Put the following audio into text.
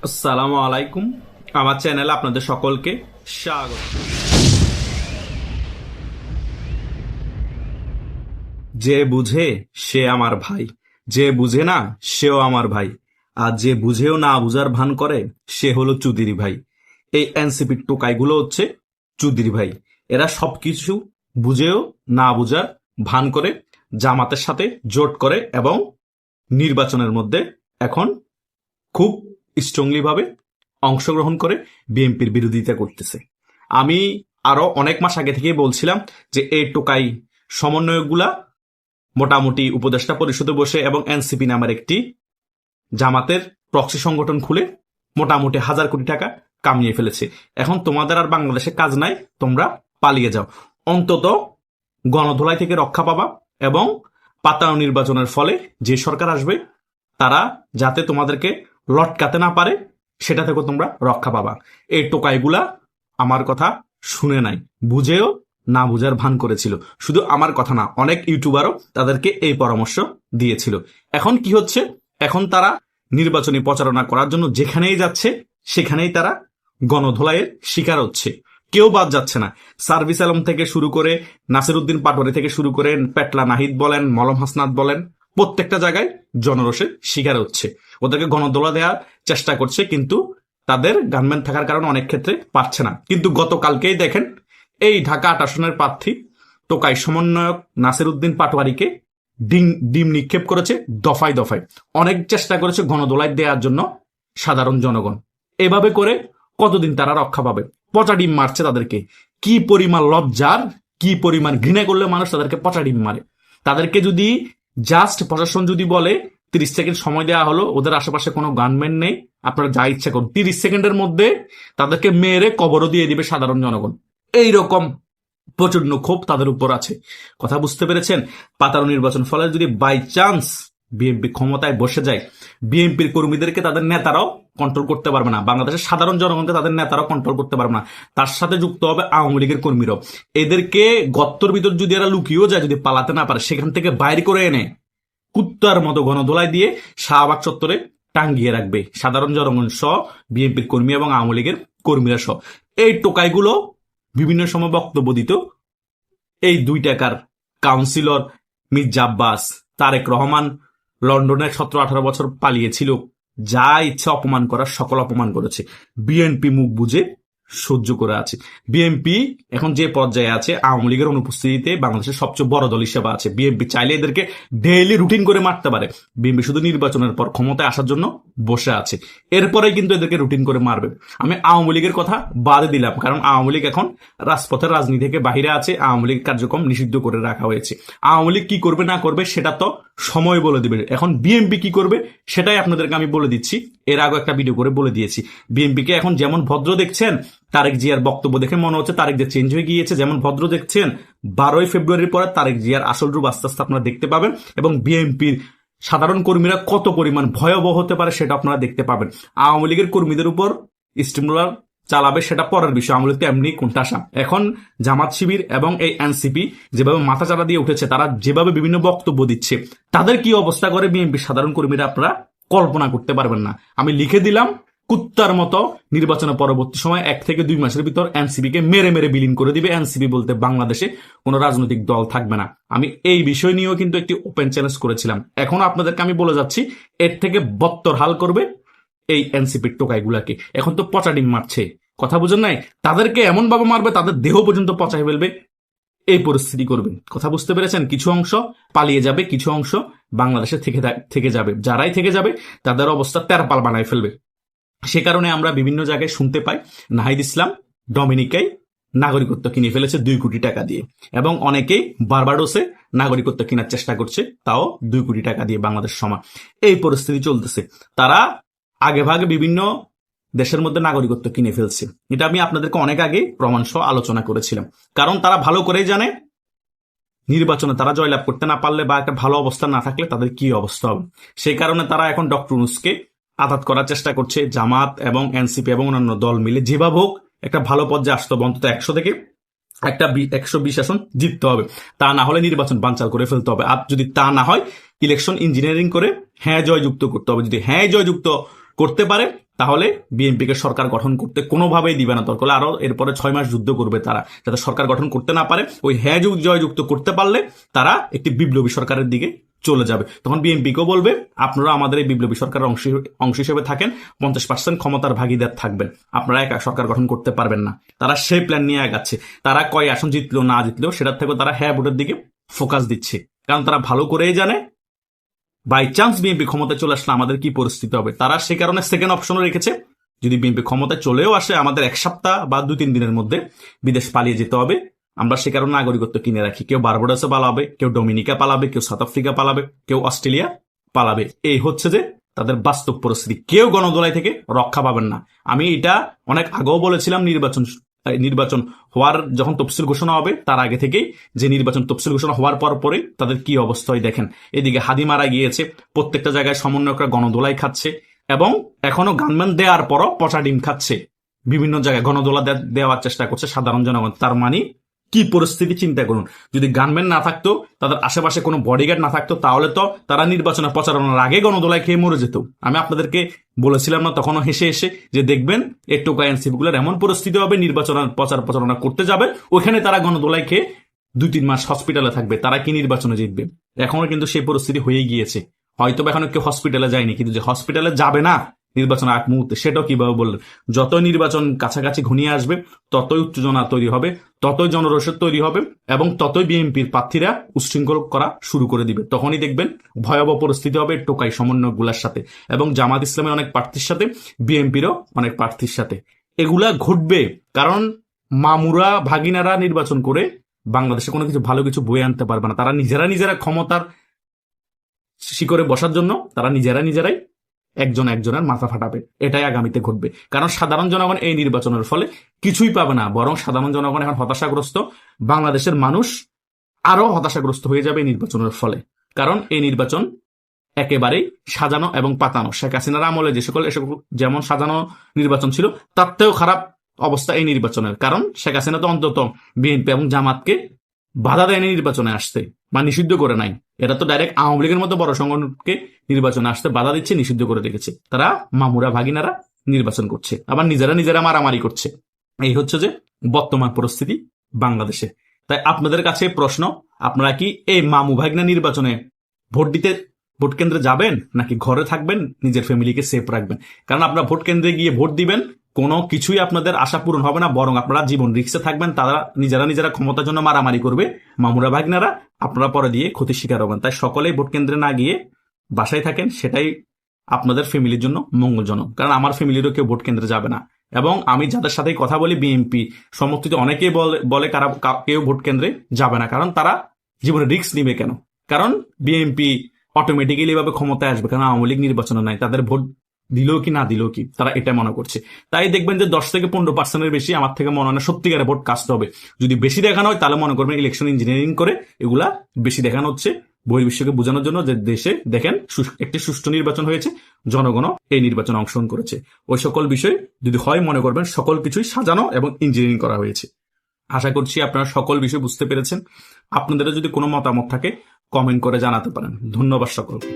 আসসালামু আলাইকুম। আমার চ্যানেলে আপনাদের সকলকে স্বাগত। যে বুঝে সে আমার ভাই, যে বুঝে না সেও আমার ভাই, আর যে বুঝেও না বুঝার ভান করে সে হলো চুদির ভাই। এই এনসিপির টোকাইগুলো হচ্ছে চুদির ভাই। এরা সবকিছু বুঝেও না বুঝার ভান করে জামাতের সাথে জোট করে এবং নির্বাচনের মধ্যে এখন খুব স্ট্রংলি ভাবে অংশগ্রহণ করে বিএনপির বিরোধিতা করতেছে। আমি আরো অনেক মাস আগে থেকেই বলছিলাম যে এই টোকাই সমন্বয়কগুলা মোটামুটি উপদেষ্টা পরিষদে বসে এবং এনসিপি নামের একটি জামাতের প্রক্সি সংগঠন খুলে মোটামুটি 1,000 কোটি টাকা কামিয়ে ফেলেছে। এখন তোমাদের আর বাংলাদেশে কাজ নাই, তোমরা পালিয়ে যাও, অন্তত গণধোলাই থেকে রক্ষা পাবা এবং পাতানো নির্বাচনের ফলে যে সরকার আসবে তারা যাতে তোমাদেরকে লটকাতে না পারে সেটা থেকে তোমরা রক্ষা পাবা। এই টোকাইগুলা আমার কথা শুনে নাই, বুঝেও না বুঝার ভান করেছিল। শুধু আমার কথা না, অনেক ইউটিউবারও তাদেরকে এই পরামর্শ দিয়েছিল। এখন কি হচ্ছে, এখন তারা নির্বাচনী প্রচারণা করার জন্য যেখানেই যাচ্ছে সেখানেই তারা গণধোলাইয়ের শিকার হচ্ছে। কেউ বাদ যাচ্ছে না। সার্ভিস আলম থেকে শুরু করে নাসিরউদ্দিন পাটোয়ারি থেকে শুরু করে পেটলা নাহিদ বলেন, মলম হাসনাত বলেন, প্রত্যেকটা জায়গায় জনরোষের শিকার হচ্ছে। ওদেরকে গণদোলা দেওয়ার চেষ্টা করছে, কিন্তু তাদের গানম্যান থাকার কারণে অনেক ক্ষেত্রে পারছে না। কিন্তু গতকালকেই দেখেন এই ঢাকা ৮ আসনের প্রার্থী টোকাই সমন্বয়ক নাসিরউদ্দিন পাটোয়ারিকে ডিম নিক্ষেপ করেছে দফায় দফায়। অনেক চেষ্টা করেছে গণদোলাই দেওয়ার জন্য সাধারণ জনগণ। এভাবে করে কতদিন তারা রক্ষা পাবে? পচা ডিম মারছে তাদেরকে। কি পরিমাণ লজ্জার, কি পরিমাণ ঘৃণা করলে মানুষ তাদেরকে পচা ডিম মারে। তাদেরকে যদি জাস্ট প্রশাসন যদি বলে 30 সেকেন্ড সময় দেওয়া হলো, ওদের আশেপাশে কোনো গানম্যান নেই, আপনারা যা ইচ্ছা করুন, 30 সেকেন্ডের মধ্যে তাদেরকে মেরে কবরও দিয়ে দিবে সাধারণ জনগণ। এইরকম প্রচন্ড ক্ষোভ তাদের উপর আছে। কথা বুঝতে পেরেছেন? পাতানো নির্বাচন ফলে যদি বাই চান্স বিএনপি ক্ষমতায় বসে যায়, বিএনপির কর্মীদেরকে তাদের নেতারাও কন্ট্রোল করতে পারবে না, বাংলাদেশের সাধারণ জনগণকে তাদের নেতারাও কন্ট্রোল করতে পারবে না। তার সাথে যুক্ত হবে আওয়ামী লীগের কর্মীরাও। এদেরকে গর্তর ভিতর যদি এরা লুকিয়েও যায়, যদি পালাতে না পারে, সেখান থেকে বাইরে করে এনে কুত্তার মতো গণধোলাই দিয়ে শাহবাগ চত্বরে টাঙ্গিয়ে রাখবে সাধারণ জনগণ সহ, বিএনপির কর্মী এবং আওয়ামী লীগের কর্মীরা সহ। এই টোকাইগুলো বিভিন্ন সময় বক্তব্য দিত। এই 2 টাকার কাউন্সিলর মির্জা আব্বাস, তারেক রহমান লন্ডনে 17-18 বছর পালিয়েছিল, যা ইচ্ছা অপমান করার সকল অপমান করেছে। বিএনপি মুখ বুঝে সহ্য করে আছে। বিএনপি এখন যে পর্যায়ে আছে, আওয়ামী লীগের অনুপস্থিতিতে বাংলাদেশের সবচেয়ে বড় দল হিসেবে আছে। বিএনপি চাইলে এদেরকে ডেইলি রুটিন করে মারতে পারে। বিএনপি শুধু নির্বাচনের পর ক্ষমতায় আসার জন্য বসে আছে, এরপরে কিন্তু এদেরকে রুটিন করে মারবে। আমি আওয়ামী লীগের কথা বাদে দিলাম, কারণ আওয়ামী লীগ এখন রাজপথের রাজনীতি থেকে বাহিরে আছে। আওয়ামী লীগ কার্যক্রম নিষিদ্ধ করে রাখা হয়েছে। আওয়ামী লীগ কি করবে না করবে সেটা তো সময় বলে দিবে। এখন বিএনপি কি করবে সেটাই আপনাদেরকে আমি বলে দিচ্ছি। এর আগে একটা ভিডিও করে বলে দিয়েছি। বিএনপিকে এখন যেমন ভদ্র দেখছেন, তারেক জিয়ার বক্তব্য দেখে মনে হচ্ছে তারেক জিয়া চেঞ্জ হয়ে গিয়েছে। যেমন ভদ্র দেখছেন, 12ই ফেব্রুয়ারির পরে তারেক জিয়ার আসল রূপ আস্তে আস্তে আপনারা দেখতে পাবেন, এবং বিএনপির সাধারণ কর্মীরা কত পরিমাণ ভয়াবহ হতে পারে সেটা আপনারা দেখতে পাবেন। আওয়ামী লীগের কর্মীদের উপর স্টিমুলার চালাবে সেটা পরের বিষয়। আওয়ামী লীগ তো এমনি কোণঠাসা। এখন জামাত শিবির এবং এই এনসিপি যেভাবে মাথা চাড়া দিয়ে উঠেছে, তারা যেভাবে বিভিন্ন বক্তব্য দিচ্ছে, তাদের কি অবস্থা করে বিএনপির সাধারণ কর্মীরা আপনারা কল্পনা করতে পারবেন না। আমি লিখে দিলাম, কুত্তার মতো নির্বাচনের পরবর্তী সময় 1 থেকে 2 মাসের ভিতর এনসিপি কে মেরে মেরে বিলীন করে দিবে। এনসিপি বলতে বাংলাদেশে কোন রাজনৈতিক দল থাকবে না। আমি এই বিষয় নিয়েও কিন্তু একটি ওপেন চ্যালেঞ্জ করেছিলাম। এখন আপনাদেরকে আমি বলে যাচ্ছি, এর থেকে বত্তর হাল করবে এই এনসিপির টোকাইগুলাকে। এখন তো পচা ডিম মারছে, কথা বুঝেন নাই? তাদেরকে এমন ভাবে মারবে তাদের দেহ পর্যন্ত পচাই ফেলবে, এই পরিস্থিতি করবে। কথা বুঝতে পেরেছেন? কিছু অংশ পালিয়ে যাবে, কিছু অংশ বাংলাদেশে থেকে যাবে। যারাই থেকে যাবে তাদের অবস্থা তেরপাল বানায় ফেলবে। সে কারণে আমরা বিভিন্ন জায়গায় শুনতে পাই নাহিদ ইসলাম ডমিনিকায় নাগরিকত্ব কিনে ফেলেছে 2 কোটি টাকা দিয়ে, এবং অনেকেই বারবাডোসে নাগরিকত্ব কেনার চেষ্টা করছে, তাও 2 কোটি টাকা দিয়ে বাংলাদেশ সমান। এই পরিস্থিতি চলতেছে। তারা আগে ভাগে বিভিন্ন দেশের মধ্যে নাগরিকত্ব কিনে ফেলছে। এটা আমি আপনাদেরকে অনেক আগে প্রমাণ সহ আলোচনা করেছিলাম। কারণ তারা ভালো করেই জানে নির্বাচনে তারা জয়লাভ করতে না পারলে বা একটা ভালো অবস্থা না থাকলে তাদের কি অবস্থা হবে। সেই কারণে তারা এখন ডক্টর ইউনূসকে আঘাত করার চেষ্টা করছে। জামাত এবং এনসিপি এবং অন্যান্য দল মিলে যেভাবে হোক একটা ভালো পর্যায়ে আসতে হবে, অন্তত 100 থেকে একটা 120 আসন জিততে হবে। তা না হলে নির্বাচন বানচাল করে ফেলতে হবে। আর যদি তা না হয়, ইলেকশন ইঞ্জিনিয়ারিং করে হ্যাঁ জয়যুক্ত করতে হবে। যদি হ্যাঁ জয়যুক্ত করতে পারে তাহলে বিএনপিকে সরকার গঠন করতে কোনোভাবেই দিবে না, দরকার হলে আরো এরপরে 6 মাস যুদ্ধ করবে তারা, যাতে সরকার গঠন করতে না পারে। ওই হ্যাঁ জয়যুক্ত করতে পারলে তারা একটি বিপ্লবী সরকারের দিকে চলে যাবে। তখন বিএনপিকেও বলবে আপনারা আমাদের এই বিপ্লবী সরকারের অংশ হিসেবে থাকেন, 50% ক্ষমতার ভাগিদার থাকবেন, আপনারা একা সরকার গঠন করতে পারবেন না। তারা সেই প্ল্যান নিয়ে আগাচ্ছে। তারা কয় আসন জিতলো না জিতলেও সেটার থেকে তারা হ্যাঁ ভোটের দিকে ফোকাস দিচ্ছে, কারণ তারা ভালো করেই জানে বাই চান্স বিএনপি ক্ষমতায় চলে আসলে আমাদের কি পরিস্থিতি হবে। তারা সে কারণে সেকেন্ড অপশনও রেখেছে, যদি বিএনপি ক্ষমতায় চলেও আসে আমাদের 1 সপ্তাহ বা 2-3 দিনের মধ্যে বিদেশ পালিয়ে যেতে হবে, আমরা সে কারণে নাগরিকত্ব কিনে রাখি। কেউ বারবাডোসে পালাবে, কেউ ডোমিনিকা পালাবে, কেউ সাউথ আফ্রিকা পালাবে, কেউ অস্ট্রেলিয়া পালাবে। এই হচ্ছে যে তাদের বাস্তব পরিস্থিতি। কেউ গণদোলাই থেকে রক্ষা পাবেন না। আমি এটা অনেক আগেও বলেছিলাম, নির্বাচন হওয়ার যখন তফসিল ঘোষণা হবে তার আগে থেকেই, যে নির্বাচন তফসিল ঘোষণা হওয়ার পরে তাদের কি অবস্থা হয় দেখেন। এদিকে হাদি মারা গিয়েছে, প্রত্যেকটা জায়গায় সমন্বয়করা গণদোলাই খাচ্ছে, এবং এখনো গানম্যান দেওয়ার পরও পচা ডিম খাচ্ছে, বিভিন্ন জায়গায় গণদোলা দেওয়ার চেষ্টা করছে সাধারণ জনগণ। তার মানে কি পরিস্থিতি চিন্তা করুন। যদি গানম্যান না থাকতো, তাদের আশেপাশে কোনো বডিগার্ড না থাকতো, তাহলে তো তারা নির্বাচনে প্রচারণার আগে গণদোলায় খেয়ে মরে যেত। আমি আপনাদেরকে বলেছিলাম না তখনও হেসে হেসে, যে দেখবেন এই টোকা এনসিপি গুলোর এমন পরিস্থিতি হবে, নির্বাচনের প্রচারণা করতে যাবে, ওখানে তারা গণদোলায় খেয়ে 2-3 মাস হসপিটালে থাকবে। তারা কি নির্বাচনে জিতবে? এখনো কিন্তু সেই পরিস্থিতি হয়ে গিয়েছে। হয়তো এখনো কেউ হসপিটালে যায়নি, কিন্তু যে হসপিটালে যাবে না নির্বাচন আগ মুহূর্তে, সেটাও কিভাবে বললেন। যতই নির্বাচন কাছাকাছি ঘনিয়ে আসবে, ততই উত্তেজনা তৈরি হবে, ততই জনরোষের তৈরি হবে, এবং ততই বিএনপির প্রার্থীরা উচ্ছৃঙ্খল করা শুরু করে দিবে। তখনই দেখবেন ভয়াবহ পরিস্থিতি হবে টোকাই সমন্বয়গুলোর সাথে, এবং জামাত ইসলামের অনেক প্রার্থীর সাথে, বিএনপিরও অনেক প্রার্থীর সাথে। এগুলা ঘটবে কারণ মামুরা ভাগিনারা নির্বাচন করে বাংলাদেশে কোনো কিছু ভালো কিছু বয়ে আনতে পারবে না। তারা নিজেরা ক্ষমতার শিকরে বসার জন্য তারা নিজেরাই একজনের মাথা ফাটাবে। এটাই আগামীতে ঘটবে, কারণ সাধারণ জনগণ এই নির্বাচনের ফলে কিছুই পাবে না, বরং সাধারণ জনগণ এখন হতাশাগ্রস্ত। বাংলাদেশের মানুষ আরো হতাশাগ্রস্ত হয়ে যাবে এই নির্বাচনের ফলে, কারণ এই নির্বাচন একেবারেই সাজানো এবং পাতানো। শেখ হাসিনার আমলে যেমন সাজানো নির্বাচন ছিল, তার থেকেও খারাপ অবস্থা এই নির্বাচনের। কারণ শেখ হাসিনা তো অন্তত বিএনপি এবং জামাতকে বাধা দেয়নি নির্বাচনে আসতে, বা নিষিদ্ধ করে নাই। এটা তো ডাইরেক্ট আওয়ামী লীগের মতো বড় সংগঠনকে নির্বাচনে আসতে বাধা দিচ্ছে, নিষিদ্ধ করে রেখেছে। তারা মামুরা ভাগিনারা নির্বাচন করছে, আবার নিজেরা মারামারি করছে। এই হচ্ছে যে বর্তমান পরিস্থিতি বাংলাদেশে। তাই আপনাদের কাছে প্রশ্ন, আপনারা কি এই মামু ভাগিনা নির্বাচনে ভোট কেন্দ্রে যাবেন, নাকি ঘরে থাকবেন, নিজের ফ্যামিলিকে সেফ রাখবেন? কারণ আপনারা ভোট কেন্দ্রে গিয়ে ভোট দিবেন, কোনো কিছুই আপনাদের আশা পূরণ হবে না, বরং আপনারা জীবন রিস্কে থাকবেন। তারা নিজেরা ক্ষমতার জন্য মারামারি করবে, মামুরা ভাগিনারা, আপনারা পরে দিয়ে ক্ষতির শিকার হবেন। তাই সকলেই ভোট কেন্দ্রে না গিয়ে বাসায় থাকেন, সেটাই আপনাদের ফ্যামিলির জন্য মঙ্গলজনক। কারণ আমার ফ্যামিলিরও কেউ ভোট কেন্দ্রে যাবে না, এবং আমি যাদের সাথে কথা বলি বিএনপি সমর্থিত অনেকেই বলে কেউ ভোট কেন্দ্রে যাবে না, কারণ তারা জীবনে রিস্ক নিবে কেন? কারণ বিএনপি অটোমেটিক্যালি এভাবে ক্ষমতায় আসবে, কারণ আওয়ামী লীগ নির্বাচনে নাই, তাদের ভোট দিলেও কি না দিলেও কি, তারা এটা মনে করছে। তাই দেখবেন যে 10-15% বেশি আমার থেকে মনে হয় সত্যিকারে ভোট কাস্ট হবে। যদি বেশি দেখানো হয় তাহলে মনে করবেন ইলেকশন ইঞ্জিনিয়ারিং করে এগুলা বেশি দেখানো হচ্ছে, বহির্বিশ্বকে বোঝানোর জন্য যে দেশে দেখেন একটি সুষ্ঠু নির্বাচন হয়েছে, জনগণও এই নির্বাচনে অংশগ্রহণ করেছে। ওই সকল বিষয় যদি হয় মনে করবেন সকল কিছুই সাজানো এবং ইঞ্জিনিয়ারিং করা হয়েছে। আশা করছি আপনারা সকল বিষয় বুঝতে পেরেছেন। আপনাদেরও যদি কোনো মতামত থাকে কমেন্ট করে জানাতে পারেন। ধন্যবাদ সকলকে।